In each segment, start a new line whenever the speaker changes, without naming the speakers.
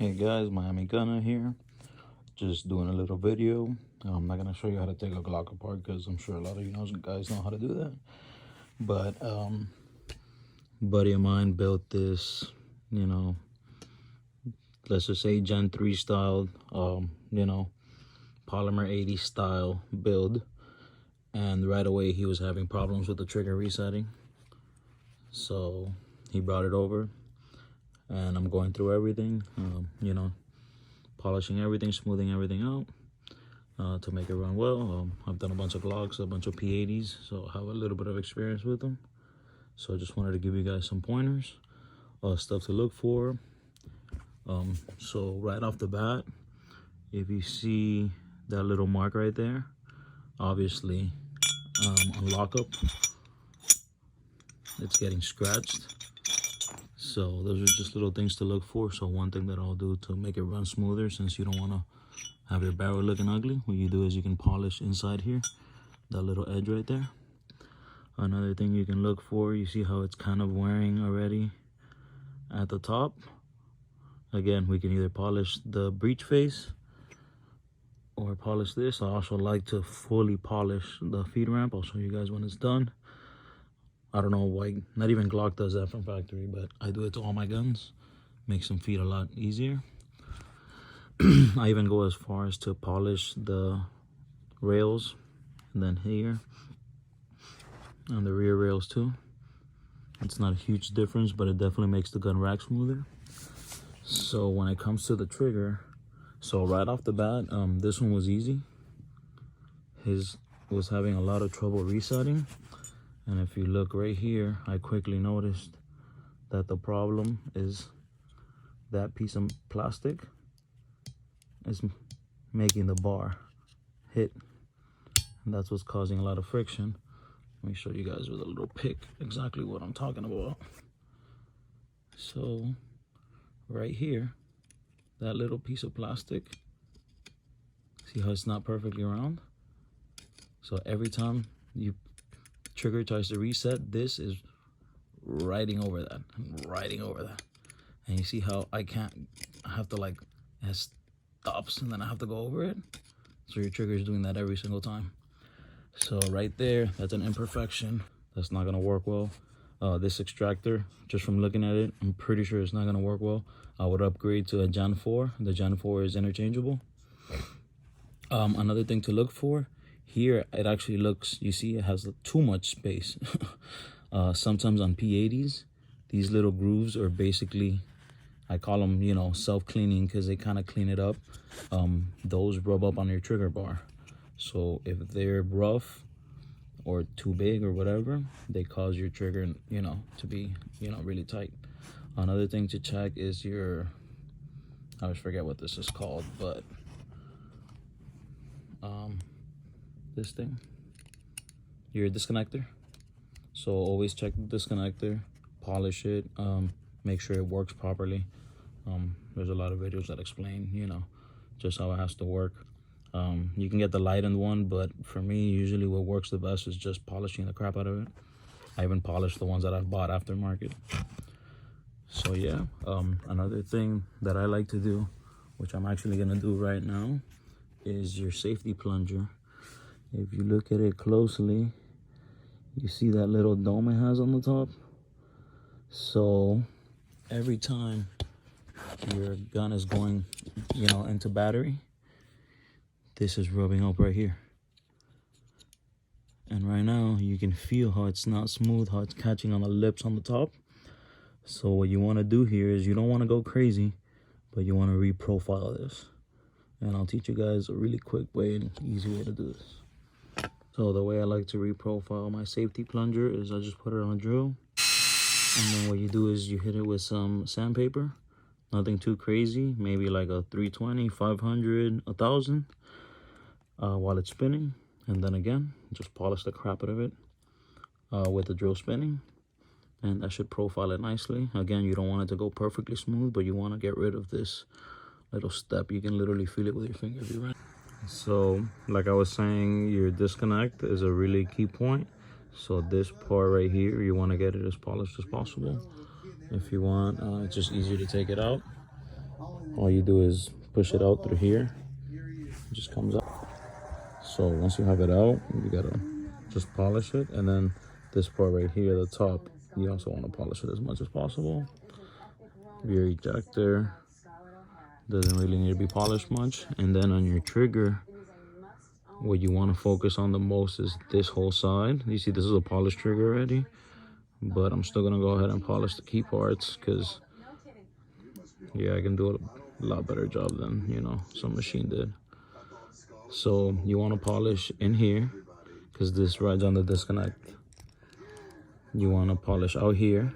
Hey guys, Miami Gunner here. Just doing a little video. I'm not gonna show you how to take a Glock apart because I'm sure a lot of you guys know how to do that. But buddy of mine built this, let's just say Gen 3 style, polymer 80 style build. And right away he was having problems with the trigger resetting. So he brought it over, and I'm going through everything, polishing everything, smoothing everything out to make it run well. I've done a bunch of Glocks, a bunch of P80s, so I have a little bit of experience with them. So I just wanted to give you guys some pointers, stuff to look for. So right off the bat, if you see that little mark right there, obviously on lockup, it's getting scratched. So those are just little things to look for. So one thing that I'll do to make it run smoother, since you don't want to have your barrel looking ugly, what you do is you can polish inside here, that little edge right there. Another thing you can look for, you see how it's kind of wearing already at the top. Again, we can either polish the breech face or polish this. I also like to fully polish the feed ramp. I'll show you guys when it's done. I don't know why, not even Glock does that from factory, but I do it to all my guns. Makes them feed a lot easier. I even go as far as to polish the rails, and then here, and the rear rails too. It's not a huge difference, but it definitely makes the gun rack smoother. So when it comes to the trigger, so right off the bat, this one was easy. His was having a lot of trouble resetting. And if you look right here, I quickly noticed that the problem is that piece of plastic is making the bar hit. And that's what's causing a lot of friction. Let me show you guys with a little pick exactly what I'm talking about. So right here, that little piece of plastic, see how it's not perfectly round? So every time you trigger tries to reset, this is riding over that, and you see how I have to, like, it stops and then I have to go over it. So your trigger is doing that every single time. So right there, that's an imperfection. That's not gonna work well. This extractor, just from looking at it, I'm pretty sure it's not gonna work well. I would upgrade to a Gen 4. The Gen 4 is interchangeable. Another thing to look for, here it actually looks, you see it has too much space. Sometimes on P80s, these little grooves are basically, I call them, self-cleaning, because they kind of clean it up. Those rub up on your trigger bar. So if they're rough or too big or whatever, they cause your trigger, to be, really tight. Another thing to check is your, I always forget what this is called, but this thing, your disconnector. So always check the disconnector, polish it, make sure it works properly. There's a lot of videos that explain, just how it has to work. You can get the lightened one, but for me, usually what works the best is just polishing the crap out of it. I even polished the ones that I've bought aftermarket. So yeah, another thing that I like to do, which I'm actually gonna do right now, is your safety plunger. If you look at it closely, you see that little dome it has on the top? So every time your gun is going, into battery, this is rubbing up right here. And right now you can feel how it's not smooth, how it's catching on the lips on the top. So what you want to do here is, you don't want to go crazy, but you want to reprofile this. And I'll teach you guys a really quick way and easy way to do this. So the way I like to reprofile my safety plunger is I just put it on a drill. And then what you do is you hit it with some sandpaper. Nothing too crazy, maybe like a 320, 500, 1000 while it's spinning. And then again, just polish the crap out of it with the drill spinning. And that should profile it nicely. Again, you don't want it to go perfectly smooth, but you want to get rid of this little step. You can literally feel it with your finger if you run. So like I was saying, your disconnect is a really key point. So this part right here, you want to get it as polished as possible. If you want, it's just easier to take it out. all you do is push it out through here. It just comes out. So once you have it out, you gotta just polish it. And then this part right here, the top, you also want to polish it as much as possible. Your ejector doesn't really need to be polished much. And then on your trigger, what you want to focus on the most is this whole side. You see this is a polished trigger already, but I'm still gonna go ahead and polish the key parts because yeah, I can do a lot better job than, you know, some machine did. So you want to polish in here because this rides on the disconnect. You want to polish out here.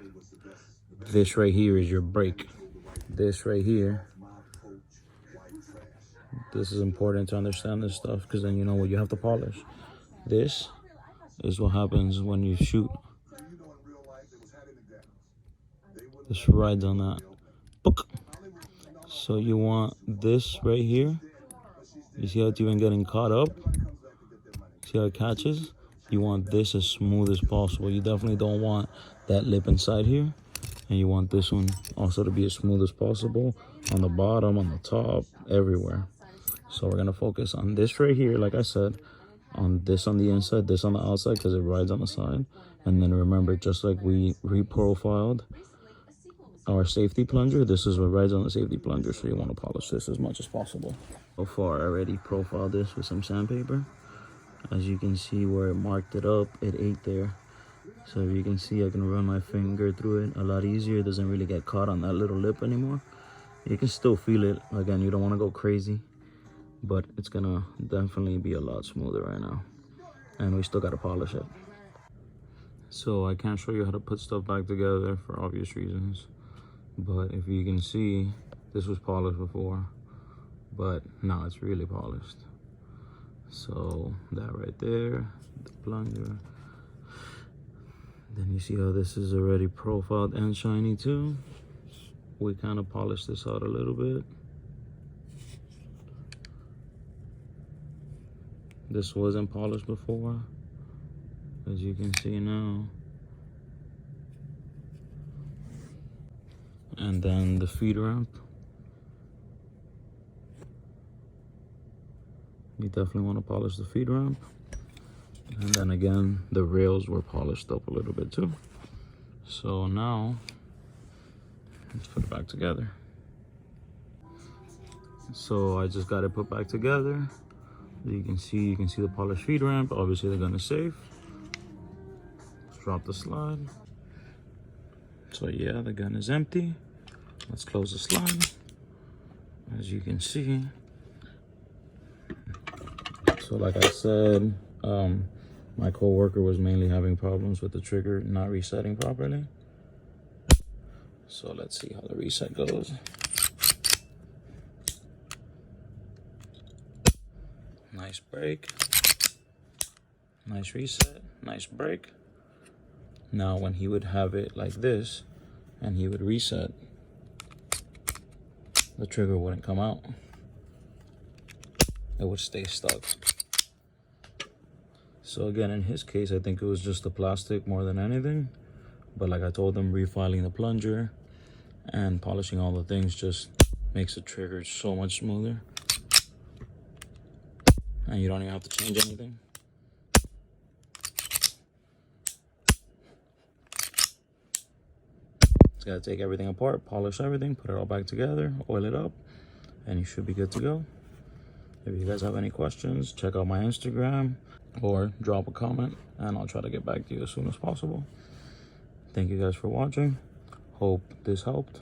This right here is your brake. This right here, this is important to understand this stuff because then you know what you have to polish. This is what happens when you shoot. This rides on that. Book. So you want this right here. You see how it's even getting caught up? See how it catches? You want this as smooth as possible. You definitely don't want that lip inside here. And you want this one also to be as smooth as possible on the bottom, on the top, everywhere. So we're gonna focus on this right here, like I said, on this on the inside, this on the outside, because it rides on the side. And then remember, just like we reprofiled our safety plunger, this is what rides on the safety plunger, so you want to polish this as much as possible. So far, I already profiled this with some sandpaper. As you can see where it marked it up, it ate there. So if you can see, I can run my finger through it a lot easier. It doesn't really get caught on that little lip anymore. You can still feel it. Again, you don't want to go crazy, but it's gonna definitely be a lot smoother right now. And we still gotta polish it. So I can't show you how to put stuff back together for obvious reasons. But if you can see, this was polished before, but now it's really polished. So that right there, the plunger. Then you see how this is already profiled and shiny too. We kind of polished this out a little bit. This wasn't polished before, as you can see now. And then the feed ramp. You definitely want to polish the feed ramp. And then again, the rails were polished up a little bit too. So now, let's put it back together. So I just got it put back together. You can see the polished feed ramp. Obviously the gun is safe. Let's drop the slide. So yeah, the gun is empty. Let's close the slide. As you can see. So like I said, my co-worker was mainly having problems with the trigger not resetting properly. So let's see how the reset goes. Nice break. Nice reset. Nice break. Now when he would have it like this and he would reset, the trigger wouldn't come out. It would stay stuck. So again, in his case, I think it was just the plastic more than anything. But like I told him, refiling the plunger and polishing all the things just makes the trigger so much smoother. And you don't even have to change anything. Just gotta take everything apart, polish everything, put it all back together, oil it up, and you should be good to go. If you guys have any questions, check out my Instagram or drop a comment and I'll try to get back to you as soon as possible. Thank you guys for watching. Hope this helped.